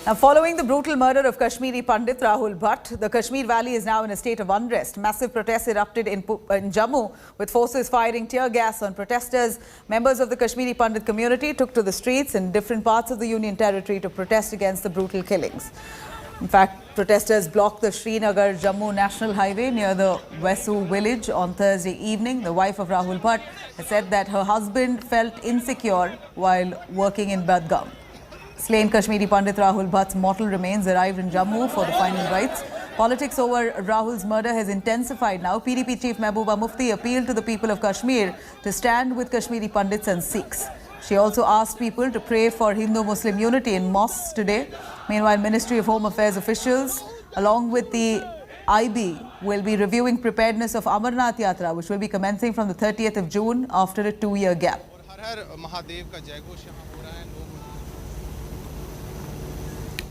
Now, following the brutal murder of Kashmiri Pandit Rahul Bhat, the Kashmir Valley is now in a state of unrest. Massive protests erupted in Jammu, with forces firing tear gas on protesters. Members of the Kashmiri Pandit community took to the streets in different parts of the Union Territory to protest against the brutal killings. In fact, protesters blocked the Srinagar-Jammu National Highway near the Vesu village on Thursday evening. The wife of Rahul Bhat has said that her husband felt insecure while working in Budgam. Slain Kashmiri Pandit Rahul Bhat's mortal remains arrived in Jammu for the final rites. Politics over Rahul's murder has intensified now. PDP Chief Mehbooba Mufti appealed to the people of Kashmir to stand with Kashmiri Pandits and Sikhs. She also asked people to pray for Hindu-Muslim unity in mosques today. Meanwhile, Ministry of Home Affairs officials, along with the IB, will be reviewing preparedness of Amarnath Yatra, which will be commencing from the 30th of June after a 2-year gap.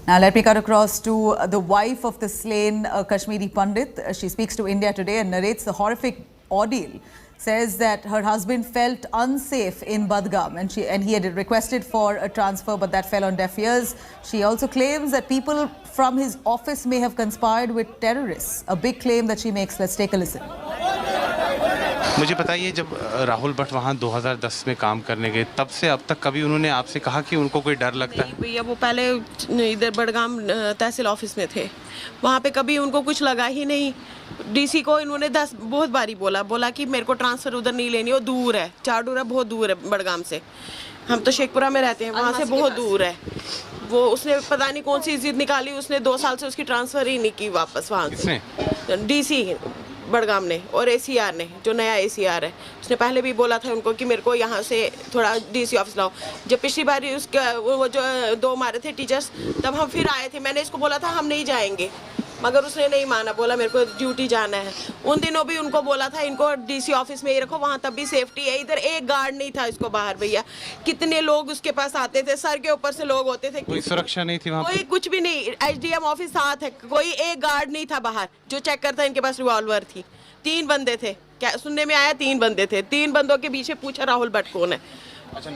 Now, let me cut across to the wife of the slain Kashmiri Pandit. She speaks to India Today and narrates the horrific ordeal. Says that her husband felt unsafe in Budgam and he had requested for a transfer, but that fell on deaf ears. She also claims that people from his office may have conspired with terrorists. A big claim that she makes. Let's take a listen. मुझे बताइए, जब राहुल भट्ट वहाँ 2010 में काम करने गए, तब से अब तक कभी उन्होंने आपसे कहा कि उनको कोई डर लगता है? भैया, वो पहले इधर बड़गाम तहसील ऑफिस में थे, वहाँ पे कभी उनको कुछ लगा ही नहीं। डीसी को इन्होंने बहुत बारी बोला कि मेरे को ट्रांसफ़र उधर नहीं लेनी, वो दूर है, चाडूरा बहुत दूर है बड़गाम से। हम तो शेखपुरा में रहते हैं, वहाँ से बहुत दूर है। वो उसने पता नहीं कौन सी जिद निकाली, उसने 2 साल से उसकी ट्रांसफ़र ही नहीं की वापस वहाँ से। डीसी बड़गाम ने और एसीआर ने, जो नया एसीआर है, उसने पहले भी बोला था उनको कि मेरे को यहाँ से थोड़ा डीसी ऑफिस लाओ। जब पिछली बार उसका वो जो 2 मारे थे टीचर्स, तब हम फिर आए थे। मैंने इसको बोला था हम नहीं जाएंगे, मगर उसने नहीं माना, बोला मेरे को ड्यूटी जाना है। उन दिनों भी उनको बोला था इनको डीसी ऑफिस में ही रखो, वहाँ तब भी सेफ्टी है। इधर एक गार्ड नहीं था इसको बाहर। भैया, कितने लोग उसके पास आते थे, सर के ऊपर से लोग होते थे। कोई सुरक्षा नहीं थी वहाँ? कोई कुछ भी नहीं। एसडीएम ऑफिस साथ है, कोई एक गार्ड नहीं था बाहर जो चेक करता। इनके पास रिवॉल्वर थी। 3 बंदे थे, क्या सुनने में आया? 3 बंदे थे। 3 बंदों के पीछे पूछा राहुल भट्ट कौन है। अच्छा,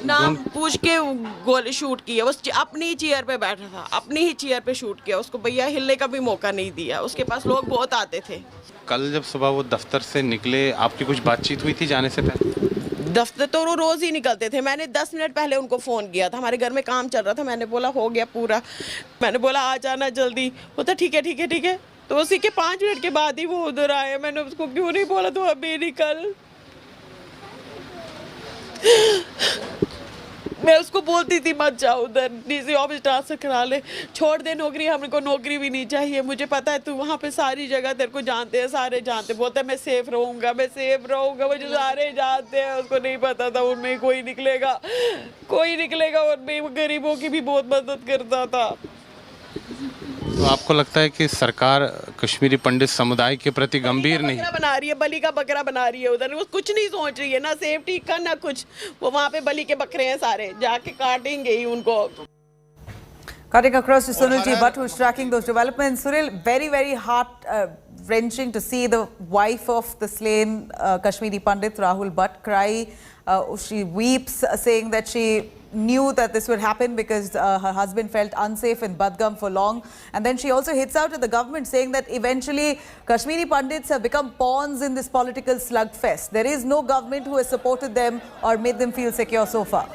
नाम पूछ के गोली शूट किया। वो अपनी चेयर पे बैठा था, अपनी ही चेयर पे शूट किया उसको। भैया, हिलने का भी मौका नहीं दिया। उसके पास लोग बहुत आते थे। कल जब सुबह वो दफ्तर से निकले, आपकी कुछ बातचीत हुई थी जाने से पहले? दफ्तर तो वो रोज ही निकलते थे। मैंने 10 मिनट पहले उनको फ़ोन किया था, हमारे घर में काम चल रहा था। मैंने बोला हो गया पूरा, मैंने बोला आ जाना जल्दी। वो तो ठीक है। तो उसी के 5 मिनट के बाद ही वो उधर आए। मैंने उसको क्यों नहीं बोला तो अभी निकल। मैं उसको बोलती थी मत जाओ उधर, डीसी ऑफिस ट्रांसफर करा ले, छोड़ दे नौकरी, हमको नौकरी भी नहीं चाहिए। मुझे पता है तू वहाँ पे सारी जगह तेरे को जानते हैं, सारे जानते। बोलते मैं सेफ रहूँगा। मुझे सारे जानते हैं। उसको नहीं पता था उनमें कोई निकलेगा। उनमें गरीबों की भी बहुत मदद करता था। तो आपको लगता है कि सरकार कश्मीरी पंडित समुदाय के प्रति गंभीर नहीं बना रही है, बलि का बकरा बना रही है उधर? वो कुछ नहीं सोच रही है, ना सेफ्टी का ना कुछ। वो वहाँ पे बलि के बकरे हैं सारे, जाके काटेंगे ही उनको। Cutting across to Sunilji Bhatt, who's tracking those developments. Sunil, very heart-wrenching to see the wife of the slain Kashmiri Pandit Rahul Bhat cry. She weeps, saying that she knew that this would happen because her husband felt unsafe in Budgam for long. And then she also hits out at the government, saying that eventually Kashmiri Pandits have become pawns in this political slugfest. There is no government who has supported them or made them feel secure so far.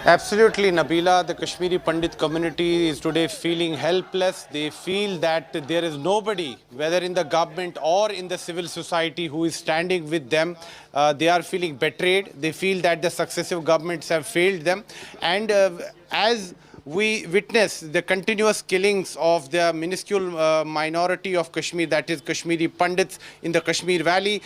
Absolutely, Nabila. The Kashmiri Pandit community is today feeling helpless. They feel that there is nobody, whether in the government or in the civil society, who is standing with them. They are feeling betrayed. They feel that the successive governments have failed them. And as we witness the continuous killings of the minuscule minority of Kashmir, that is Kashmiri Pandits in the Kashmir Valley,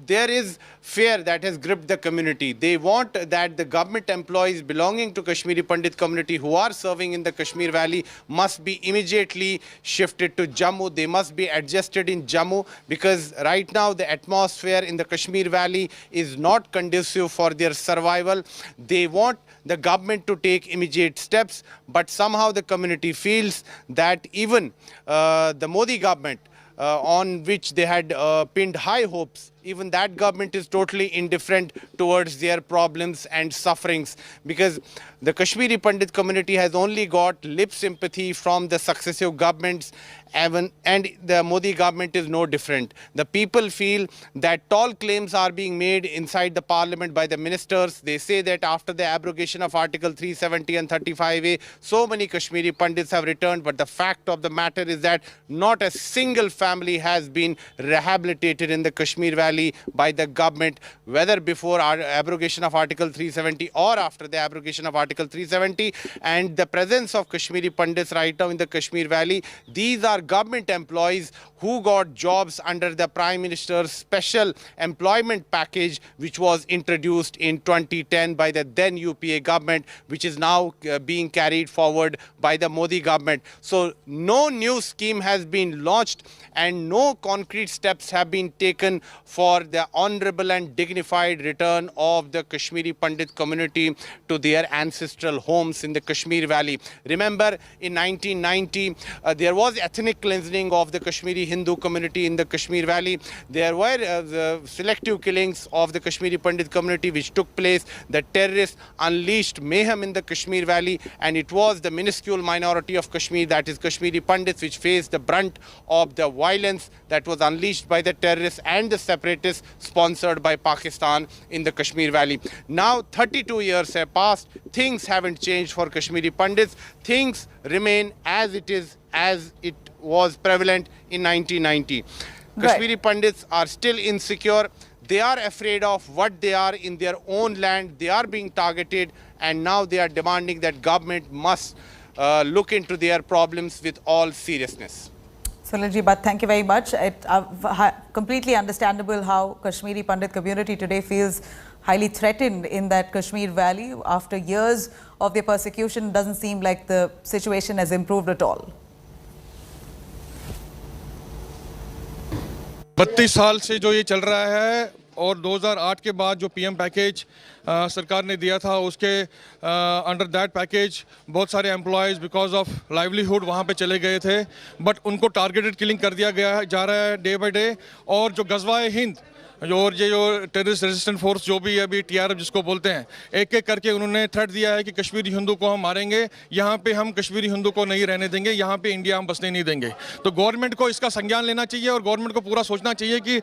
there is fear that has gripped the community. They want that the government employees belonging to Kashmiri Pandit community who are serving in the Kashmir Valley must be immediately shifted to Jammu. They must be adjusted in Jammu, because right now the atmosphere in the Kashmir Valley is not conducive for their survival. They want the government to take immediate steps, but somehow the community feels that even the Modi government, on which they had pinned high hopes, even that government is totally indifferent towards their problems and sufferings, because the Kashmiri Pandit community has only got lip sympathy from the successive governments, and the Modi government is no different. The people feel that tall claims are being made inside the parliament by the ministers. They say that after the abrogation of Article 370 and 35A, so many Kashmiri Pandits have returned, but the fact of the matter is that not a single family has been rehabilitated in the Kashmir Valley by the government, whether before abrogation of Article 370 or after the abrogation of Article 370. And the presence of Kashmiri Pandits right now in the Kashmir Valley, these are government employees who got jobs under the Prime Minister's special employment package, which was introduced in 2010 by the then UPA government, which is now being carried forward by the Modi government. So no new scheme has been launched and no concrete steps have been taken for the honorable and dignified return of the Kashmiri Pandit community to their ancestral homes in the Kashmir Valley. Remember, in 1990, there was ethnic cleansing of the Kashmiri Hindu community in the Kashmir Valley. There were the selective killings of the Kashmiri Pandit community which took place. The terrorists unleashed mayhem in the Kashmir Valley, and it was the minuscule minority of Kashmir, that is Kashmiri Pandits, which faced the brunt of the violence that was unleashed by the terrorists and the separatists sponsored by Pakistan in the Kashmir Valley. Now 32 years have passed. Things haven't changed for Kashmiri Pandits. Things remain as it is, as it was prevalent in 1990. Right. Kashmiri Pandits are still insecure. They are afraid of what they are in their own land. They are being targeted, and now they are demanding that government must look into their problems with all seriousness. Sunilji, but thank you very much. It's completely understandable how Kashmiri Pandit community today feels highly threatened in that Kashmir Valley. After years of their persecution, it doesn't seem like the situation has improved at all. 32 साल से जो ये चल रहा है और 2008 के बाद जो पीएम पैकेज सरकार ने दिया था, उसके अंडर दैट पैकेज बहुत सारे एम्प्लॉयज़ बिकॉज ऑफ लाइवलीहुड वहाँ पे चले गए थे, बट उनको टारगेटेड किलिंग कर दिया गया जा रहा है डे बाय डे। और जो गज़वाए हिंद और ये जो टेररिस्ट रेजिस्टेंट फोर्स जो भी अभी टीआरएफ जिसको बोलते हैं, एक एक करके उन्होंने थ्रेट दिया है कि कश्मीरी हिंदू को हम मारेंगे, यहाँ पे हम कश्मीरी हिंदू को नहीं रहने देंगे, यहाँ पे इंडिया हम बसने नहीं देंगे। तो गवर्नमेंट को इसका संज्ञान लेना चाहिए और गवर्नमेंट को पूरा सोचना चाहिए कि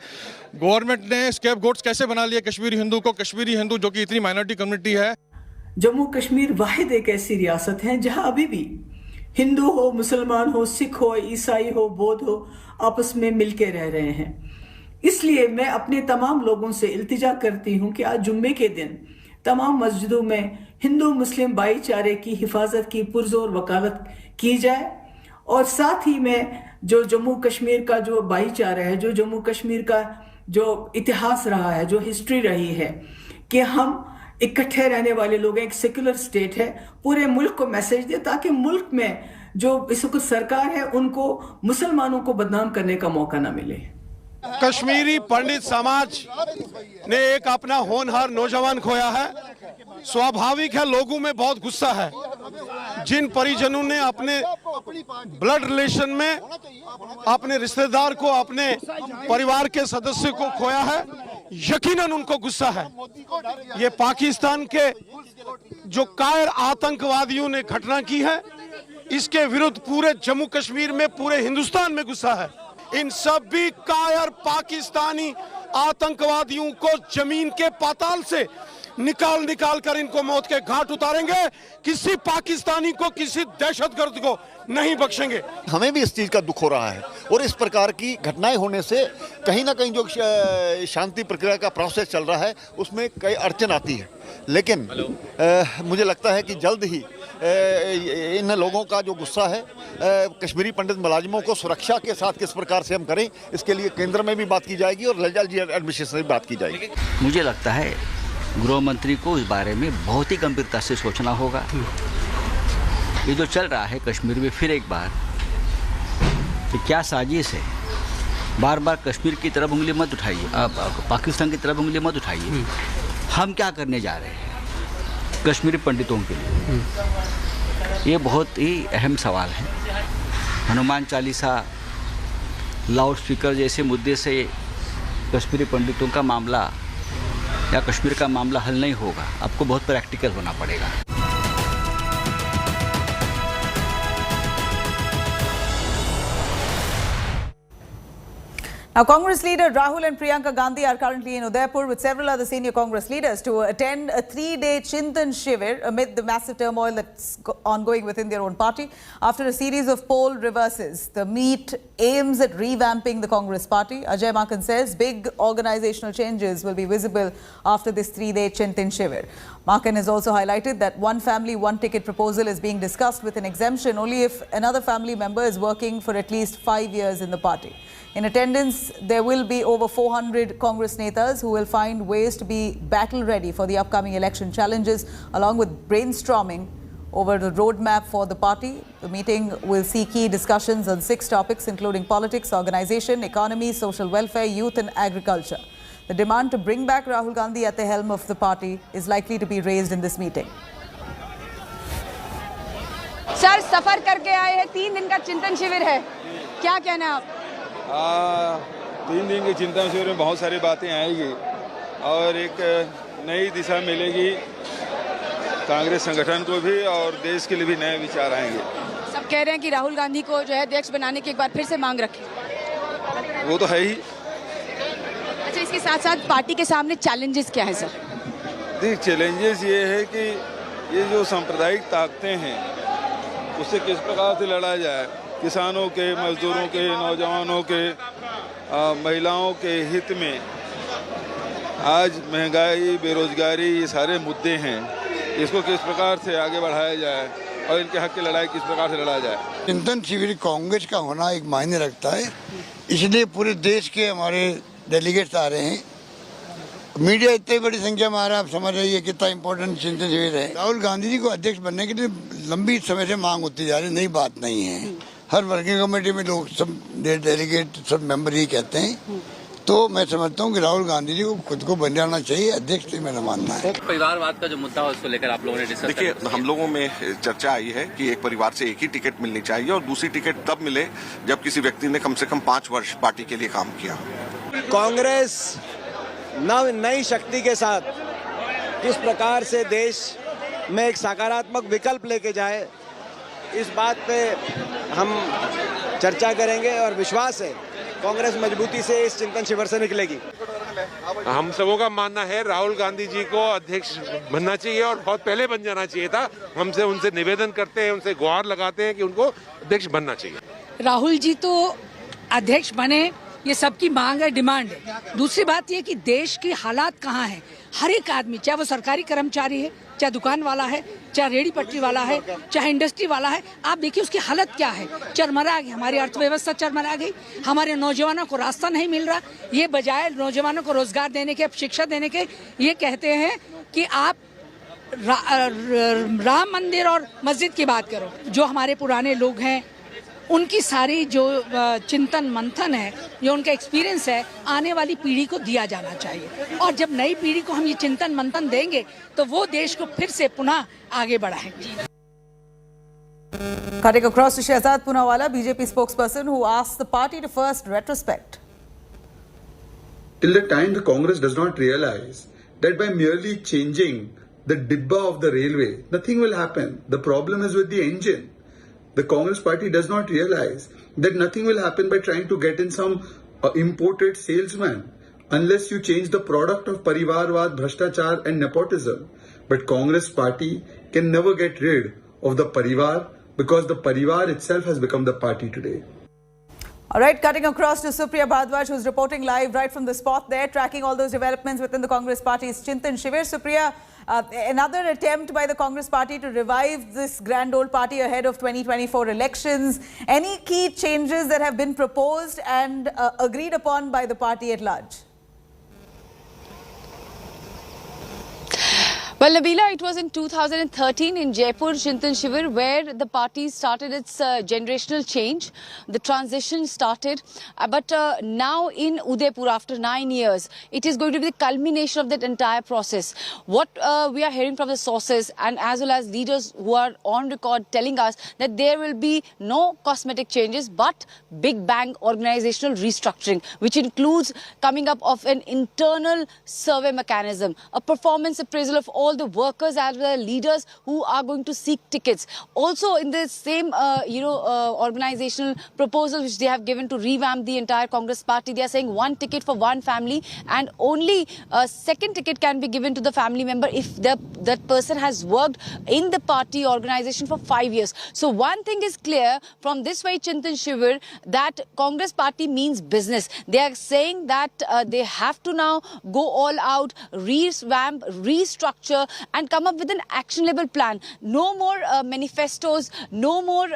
गवर्नमेंट ने स्केप गोट्स कैसे बना लिए कश्मीरी हिंदू को, कश्मीरी हिंदू जो कि इतनी माइनॉरिटी कम्युनिटी है। जम्मू कश्मीर वाहिद एक ऐसी रियासत है जहाँ अभी भी हिंदू हो, मुसलमान हो, सिख हो, ईसाई हो, बौद्ध हो, आपस में मिलके रह रहे हैं। इसलिए मैं अपने तमाम लोगों से इल्तिजा करती हूं कि आज जुम्मे के दिन तमाम मस्जिदों में हिंदू मुस्लिम भाईचारे की हिफाजत की पुरजोर वकालत की जाए, और साथ ही में जो जम्मू कश्मीर का जो भाईचारा है, जो जम्मू कश्मीर का जो इतिहास रहा है, जो हिस्ट्री रही है कि हम इकट्ठे रहने वाले लोग हैं, एक सेक्युलर स्टेट है, पूरे मुल्क को मैसेज दे ताकि मुल्क में जो इस वक्त सरकार है उनको मुसलमानों को बदनाम करने का मौका ना मिले। कश्मीरी पंडित समाज ने एक अपना होनहार नौजवान खोया है। स्वाभाविक है, लोगों में बहुत गुस्सा है। जिन परिजनों ने अपने ब्लड रिलेशन में अपने रिश्तेदार को, अपने परिवार के सदस्य को खोया है, यकीनन उनको गुस्सा है। ये पाकिस्तान के जो कायर आतंकवादियों ने घटना की है, इसके विरुद्ध पूरे जम्मू कश्मीर में, पूरे हिंदुस्तान में गुस्सा है। इन सभी कायर पाकिस्तानी आतंकवादियों को जमीन के पाताल से निकाल कर इनको मौत के घाट उतारेंगे। किसी पाकिस्तानी को, किसी दहशतगर्द को नहीं बख्शेंगे। हमें भी इस चीज़ का दुख हो रहा है और इस प्रकार की घटनाएं होने से कहीं ना कहीं जो शांति प्रक्रिया का प्रोसेस चल रहा है उसमें कई अड़चन आती है। लेकिन मुझे लगता है कि जल्द ही इन लोगों का जो गुस्सा है, कश्मीरी पंडित मुलाजिमों को सुरक्षा के साथ किस प्रकार से हम करें, इसके लिए केंद्र में भी बात की जाएगी और लेजिस्लेटिव एडमिनिस्ट्रेशन में भी बात की जाएगी। मुझे लगता है गृह मंत्री को इस बारे में बहुत ही गंभीरता से सोचना होगा। ये जो चल रहा है कश्मीर में फिर एक बार, कि क्या साजिश है। बार बार कश्मीर की तरफ उंगली मत उठाइए, पाकिस्तान की तरफ उंगली मत उठाइए। हम क्या करने जा रहे हैं कश्मीरी पंडितों के लिए, ये बहुत ही अहम सवाल है। हनुमान चालीसा, लाउड स्पीकर जैसे मुद्दे से कश्मीरी पंडितों का मामला या कश्मीर का मामला हल नहीं होगा। आपको बहुत प्रैक्टिकल होना पड़ेगा। Now, Congress leader Rahul and Priyanka Gandhi are currently in Udaipur with several other senior Congress leaders to attend a 3-day Chintan Shivir amid the massive turmoil that's ongoing within their own party. After a series of poll reverses, the meet aims at revamping the Congress party. Ajay Makan says big organizational changes will be visible after this 3-day Chintan Shivir. Makan has also highlighted that one family, one ticket proposal is being discussed with an exemption only if another family member is working for at least 5 years in the party. In attendance, there will be over 400 Congress netas who will find ways to be battle ready for the upcoming election challenges, along with brainstorming over the roadmap for the party. The meeting will see key discussions on 6 topics, including politics, organization, economy, social welfare, youth and agriculture. The demand to bring back Rahul Gandhi at the helm of the party is likely to be raised in this meeting. Sir, सफर करके आए हैं, 3 दिन का चिंतन शिविर है, क्या कहना है आप? 3 दिन के चिंतन शिविर में बहुत सारी बातें आएगी और एक नई दिशा मिलेगी कांग्रेस संगठन को भी और देश के लिए भी नए विचार आएंगे। सब कह रहे हैं कि राहुल गांधी को जो है अध्यक्ष बनाने की एक बार फिर से मांग रखें। वो तो है ही। अच्छा, इसके साथ साथ पार्टी के सामने चैलेंजेस क्या है सर? देखिए, चैलेंजेस ये है कि ये जो सांप्रदायिक ताकतें हैं उससे किस प्रकार से लड़ा जाए। किसानों के, मजदूरों के, नौजवानों के, महिलाओं के हित में आज महंगाई, बेरोजगारी, ये सारे मुद्दे हैं। इसको किस प्रकार से आगे बढ़ाया जाए और इनके हक की लड़ाई किस प्रकार से लड़ा जाए। चिंतन शिविर कांग्रेस का होना एक मायने रखता है, इसलिए पूरे देश के हमारे डेलीगेट्स आ रहे हैं। मीडिया इतनी बड़ी संख्या में आ रहा है, आप समझ रही है कितना इम्पोर्टेंट चिंतन शिविर है। राहुल गांधी जी को अध्यक्ष बनने के लिए लंबी समय से मांग होती जा रही, नई बात नहीं है। हर वर्किंग कमेटी में लोग सब डेलीगेट सब मेंबर ही कहते हैं। तो मैं समझता हूँ कि राहुल गांधी जी को खुद को बन जाना चाहिए अध्यक्ष, मेरा मानना है। परिवारवाद का जो मुद्दा है उसको लेकर आप लोगों ने डिस्कस देखिए, हम लोगों में चर्चा आई है कि एक परिवार से एक ही टिकट मिलनी चाहिए और दूसरी टिकट तब मिले जब किसी व्यक्ति ने कम से कम 5 वर्ष पार्टी के लिए काम किया। कांग्रेस नई शक्ति के साथ किस प्रकार से देश में एक सकारात्मक विकल्प लेके जाए, इस बात पे हम चर्चा करेंगे और विश्वास है कांग्रेस मजबूती से इस चिंतन शिविर से निकलेगी। हम सबों का मानना है राहुल गांधी जी को अध्यक्ष बनना चाहिए और बहुत पहले बन जाना चाहिए था। हमसे उनसे निवेदन करते हैं, उनसे गुहार लगाते हैं कि उनको अध्यक्ष बनना चाहिए। राहुल जी तो अध्यक्ष बने, ये सबकी मांग है, डिमांड है। दूसरी बात ये कि देश की हालात कहाँ है, हर एक आदमी, चाहे वो सरकारी कर्मचारी है, चाहे दुकान वाला है, चाहे रेडी पटरी वाला है, चाहे इंडस्ट्री वाला है, आप देखिए उसकी हालत क्या है। चरमरा गई हमारी अर्थव्यवस्था, चरमरा गई, हमारे नौजवानों को रास्ता नहीं मिल रहा। ये बजाय नौजवानों को रोजगार देने के, शिक्षा देने के, ये कहते हैं कि आप राम मंदिर और मस्जिद की बात करो। जो हमारे पुराने लोग हैं उनकी सारी जो चिंतन मंथन है, जो उनका एक्सपीरियंस है, आने वाली पीढ़ी को दिया जाना चाहिए। और जब नई पीढ़ी को हम ये चिंतन मंथन देंगे तो वो देश को फिर से पुनः आगे बढ़ाएंगे। Cutting across to Shehzad Poonawalla, BJP spokesperson, who asked the party to first retrospect. Till the time the Congress does not realize that by merely changing the dibba of the railway, nothing will happen. The problem is with the engine. The Congress party does not realize that nothing will happen by trying to get in some imported salesman unless you change the product of parivarwad, bhrashtachar and nepotism. But Congress party can never get rid of the parivar because the parivar itself has become the party today. All right, cutting across to Supriya Bhardwaj, who's reporting live right from the spot there, tracking all those developments within the Congress party's Chintan Shivir. Supriya, another attempt by the Congress party to revive this grand old party ahead of 2024 elections. Any key changes that have been proposed and agreed upon by the party at large? Well, Nabila, it was in 2013 in Jaipur, Chintan Shivir, where the party started its generational change. The transition started. But now in Udaipur, after 9 years, it is going to be the culmination of that entire process. What we are hearing from the sources and as well as leaders who are on record telling us that there will be no cosmetic changes, but big bang organizational restructuring, which includes coming up of an internal survey mechanism, a performance appraisal of all the workers as well as leaders who are going to seek tickets. Also in the same organizational proposal which they have given to revamp the entire Congress party, they are saying one ticket for one family and only a second ticket can be given to the family member if that person has worked in the party organization for 5 years. So one thing is clear from this way, Chintan Shivir, that Congress party means business. They are saying that they have to now go all out, revamp, restructure and come up with an actionable plan. No more manifestos, no more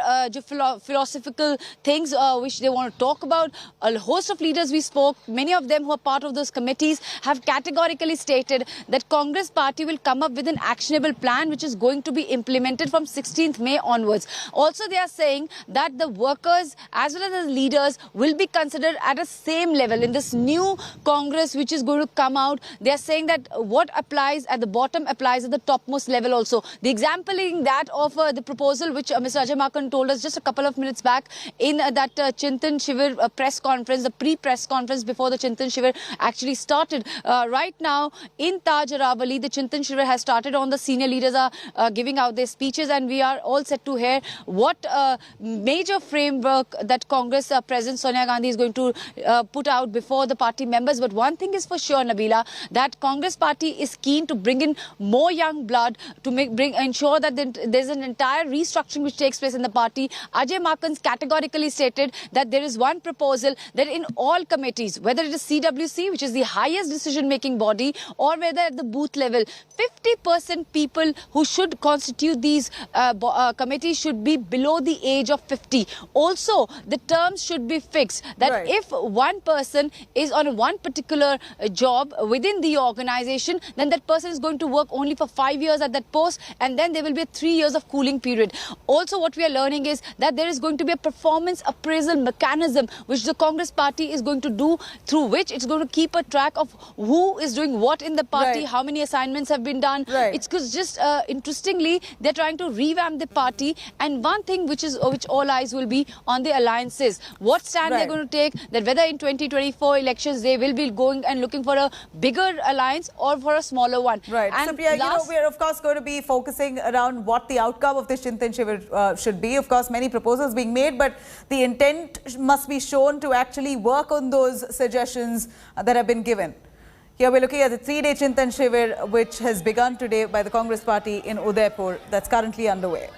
philosophical things which they want to talk about. A host of leaders we spoke, many of them who are part of those committees, have categorically stated that Congress party will come up with an actionable plan which is going to be implemented from 16th May onwards. Also, they are saying that the workers as well as the leaders will be considered at a same level in this new Congress which is going to come out. They are saying that what applies at the bottom applies at the topmost level also. The example in that of the proposal which Mr. Ajay Makan told us just a couple of minutes back in that Chintan Shivir press conference, the pre-press conference before the Chintan Shivir actually started. Right now in Taj Aravali, the Chintan Shivir has started on. The senior leaders are giving out their speeches and we are all set to hear what major framework that Congress President Sonia Gandhi is going to put out before the party members. But one thing is for sure, Nabila, that Congress party is keen to bring in more young blood to ensure that there's an entire restructuring which takes place in the party. Ajay Makan's categorically stated that there is one proposal that in all committees, whether it is CWC, which is the highest decision-making body, or whether at the booth level, 50% people who should constitute these committees should be below the age of 50. Also, the terms should be fixed that if one person is on one particular job within the organization, then that person is going to work only for 5 years at that post and then there will be 3 years of cooling period. Also, what we are learning is that there is going to be a performance appraisal mechanism which the Congress party is going to do, through which it's going to keep a track of who is doing what in the party, how many assignments have been done. It's just interestingly, they're trying to revamp the party, and one thing which all eyes will be on the alliances. What stand they're going to take, that whether in 2024 elections they will be going and looking for a bigger alliance or for a smaller one. And so, Priya, we are of course going to be focusing around what the outcome of this Chintan Shivir should be. Of course, many proposals being made, but the intent must be shown to actually work on those suggestions that have been given. Here we're looking at the 3-day Chintan Shivir which has begun today by the Congress party in Udaipur, that's currently underway.